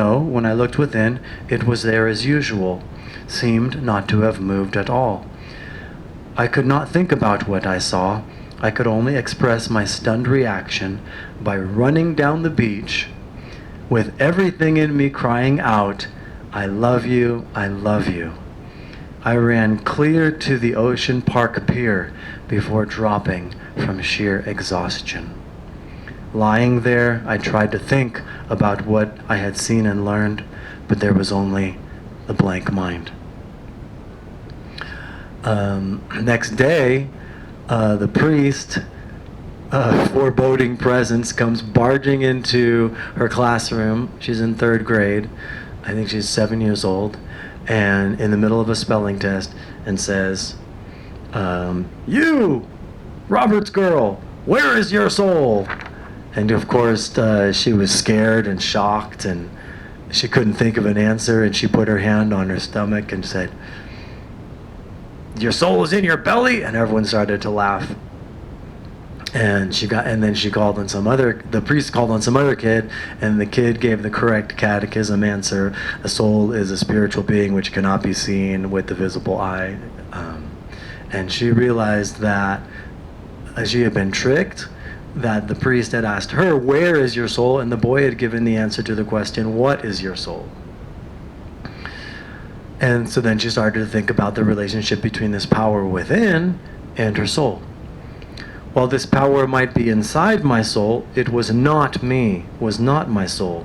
No, when I looked within, it was there as usual, seemed not to have moved at all. I could not think about what I saw. I could only express my stunned reaction by running down the beach with everything in me crying out, "I love you, I love you." I ran clear to the Ocean Park pier before dropping from sheer exhaustion. Lying there, I tried to think about what I had seen and learned, but there was only a blank mind. Next day, the priest, foreboding presence, comes barging into her classroom. She's in 3rd grade. I think she's 7 years old, and in the middle of a spelling test, and says, "You, Roberts girl, where is your soul?" And of course, she was scared and shocked, and she couldn't think of an answer, and she put her hand on her stomach and said, "Your soul is in your belly?" And everyone started to laugh. And then she called on the priest called on some other kid, and the kid gave the correct catechism answer: a soul is a spiritual being which cannot be seen with the visible eye. And she realized that she had been tricked, that the priest had asked her, "Where is your soul?" And the boy had given the answer to the question, "What is your soul?" And so then she started to think about the relationship between this power within and her soul. While this power might be inside my soul, it was not me, was not my soul.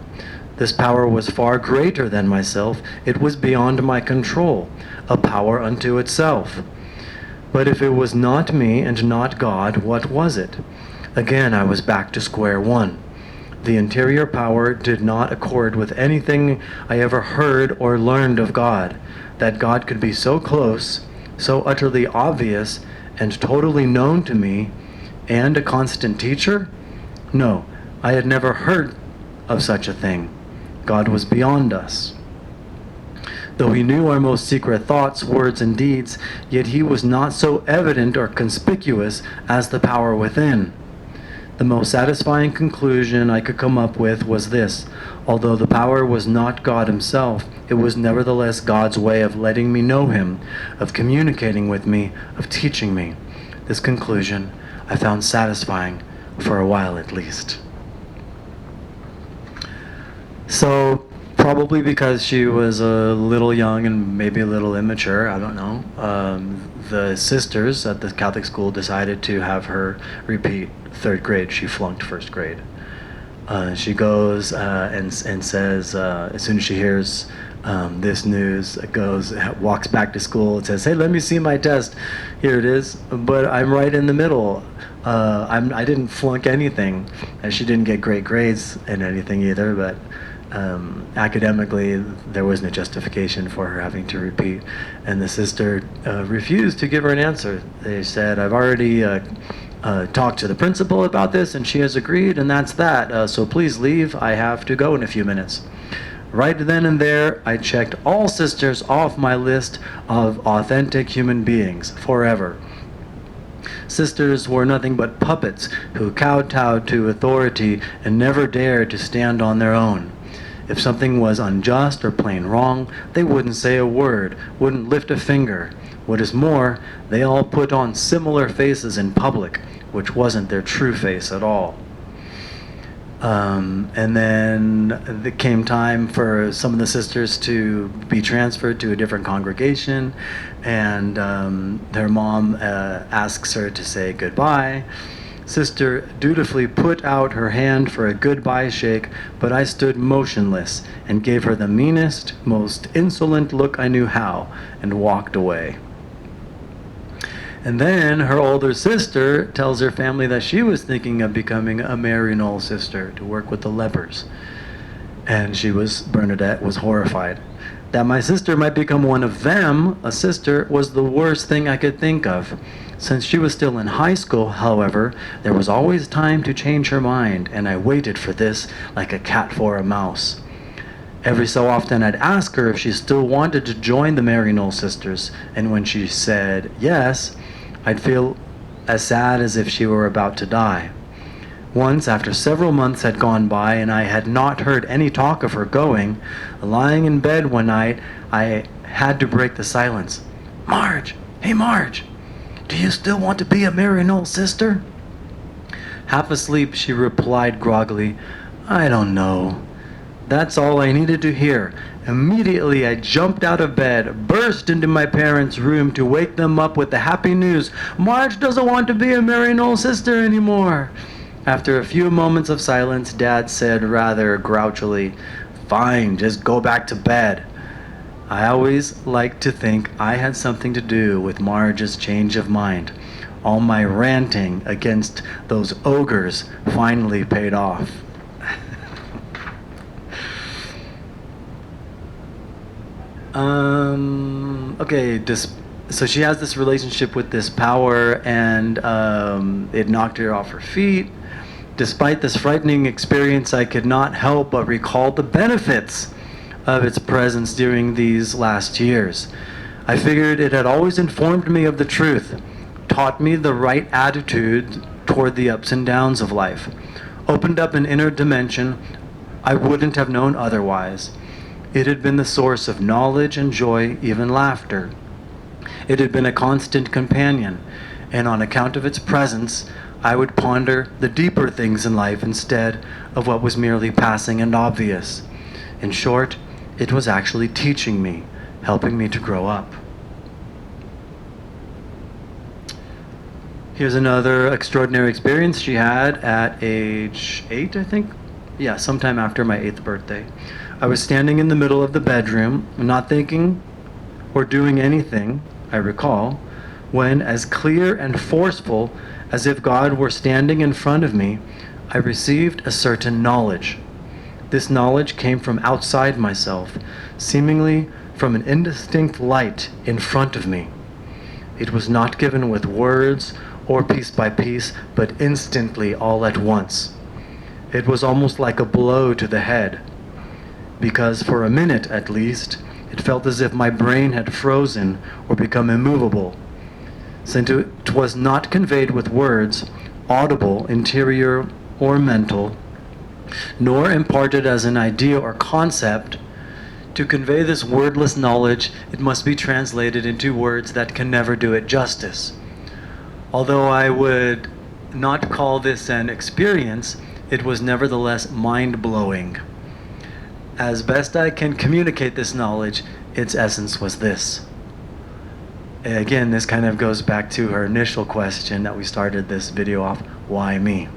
This power was far greater than myself. It was beyond my control, a power unto itself. But if it was not me and not God, what was it? Again, I was back to square one. The interior power did not accord with anything I ever heard or learned of God. That God could be so close, so utterly obvious, and totally known to me, and a constant teacher? No, I had never heard of such a thing. God was beyond us. Though he knew our most secret thoughts, words, and deeds, yet he was not so evident or conspicuous as the power within. The most satisfying conclusion I could come up with was this: although the power was not God himself, it was nevertheless God's way of letting me know him, of communicating with me, of teaching me. This conclusion I found satisfying, for a while at least. So, probably because she was a little young and maybe a little immature, I don't know, the sisters at the Catholic school decided to have her repeat 3rd grade. She flunked 1st grade. She goes and says, as soon as she hears this news, walks back to school and says, "Hey, let me see my test. Here it is, but I'm right in the middle. I didn't flunk anything." And she didn't get great grades in anything either, but academically there wasn't a justification for her having to repeat. And the sister refused to give her an answer. They said, "I've already talked to the principal about this, and she has agreed, and that's that. So please leave. I have to go in a few minutes." Right then and there, I checked all sisters off my list of authentic human beings forever. Sisters were nothing but puppets who kowtowed to authority and never dared to stand on their own. If something was unjust or plain wrong, they wouldn't say a word, wouldn't lift a finger. What is more, they all put on similar faces in public, which wasn't their true face at all. And then it came time for some of the sisters to be transferred to a different congregation, and their mom asks her to say goodbye. Sister dutifully put out her hand for a goodbye shake, but I stood motionless and gave her the meanest, most insolent look I knew how, and walked away. And then her older sister tells her family that she was thinking of becoming a Maryknoll sister to work with the lepers. And Bernadette was horrified. That my sister might become one of them, a sister, was the worst thing I could think of. Since she was still in high school, however, there was always time to change her mind, and I waited for this like a cat for a mouse. Every so often I'd ask her if she still wanted to join the Maryknoll sisters, and when she said yes, I'd feel as sad as if she were about to die. Once, after several months had gone by and I had not heard any talk of her going, lying in bed one night, I had to break the silence. "Marge! Hey, Marge! Do you still want to be a Maryknoll sister?" Half asleep, she replied groggily, "I don't know." That's all I needed to hear. Immediately, I jumped out of bed, burst into my parents' room to wake them up with the happy news: "Marge doesn't want to be a Maryknoll sister anymore." After a few moments of silence, Dad said rather grouchily, "Fine, just go back to bed." I always liked to think I had something to do with Marge's change of mind. All my ranting against those ogres finally paid off. Okay, so she has this relationship with this power, and it knocked her off her feet. Despite this frightening experience, I could not help but recall the benefits of its presence during these last years. I figured it had always informed me of the truth, taught me the right attitude toward the ups and downs of life, opened up an inner dimension I wouldn't have known otherwise. It had been the source of knowledge and joy, even laughter. It had been a constant companion, and on account of its presence, I would ponder the deeper things in life instead of what was merely passing and obvious. In short, it was actually teaching me, helping me to grow up. Here's another extraordinary experience she had at age 8, I think. Yeah, sometime after my 8th birthday. I was standing in the middle of the bedroom, not thinking or doing anything, I recall, when, as clear and forceful as if God were standing in front of me, I received a certain knowledge. This knowledge came from outside myself, seemingly from an indistinct light in front of me. It was not given with words or piece by piece, but instantly all at once. It was almost like a blow to the head, because for a minute at least, it felt as if my brain had frozen or become immovable. Since it was not conveyed with words, audible, interior, or mental, nor imparted as an idea or concept, to convey this wordless knowledge, it must be translated into words that can never do it justice. Although I would not call this an experience, it was nevertheless mind-blowing. As best I can communicate this knowledge, its essence was this. Again, this kind of goes back to her initial question that we started this video off: why me?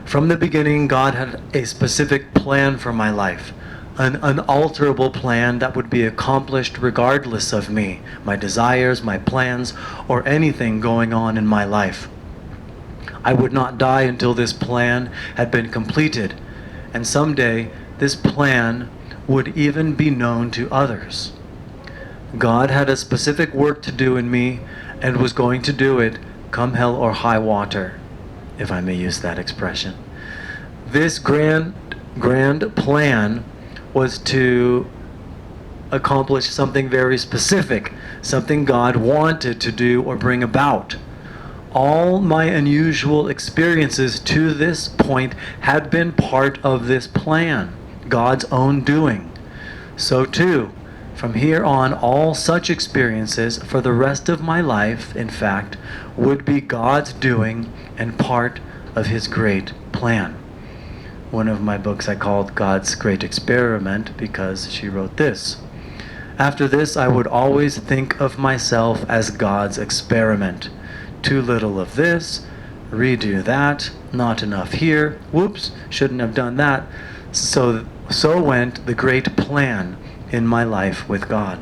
From the beginning, God had a specific plan for my life, an unalterable plan that would be accomplished regardless of me, my desires, my plans, or anything going on in my life. I would not die until this plan had been completed, and someday this plan would even be known to others. God had a specific work to do in me and was going to do it, come hell or high water, if I may use that expression. This grand plan was to accomplish something very specific, something God wanted to do or bring about. All my unusual experiences to this point had been part of this plan, God's own doing. So too, from here on, all such experiences for the rest of my life, in fact, would be God's doing and part of His great plan. One of my books I called God's Great Experiment because she wrote this: "After this, I would always think of myself as God's experiment. Too little of this, redo that, not enough here, whoops, shouldn't have done that." So went the great plan in my life with God.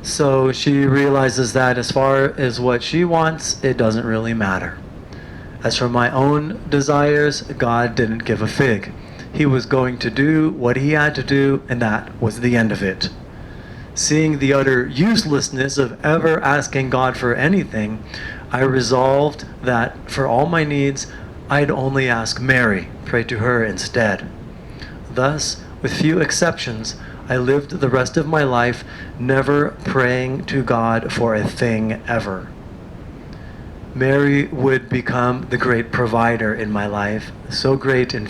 So she realizes that as far as what she wants, it doesn't really matter. As for my own desires, God didn't give a fig. He was going to do what He had to do, and that was the end of it. Seeing the utter uselessness of ever asking God for anything, I resolved that for all my needs, I'd only ask Mary, pray to her instead. Thus, with few exceptions, I lived the rest of my life never praying to God for a thing ever. Mary would become the great provider in my life, so great in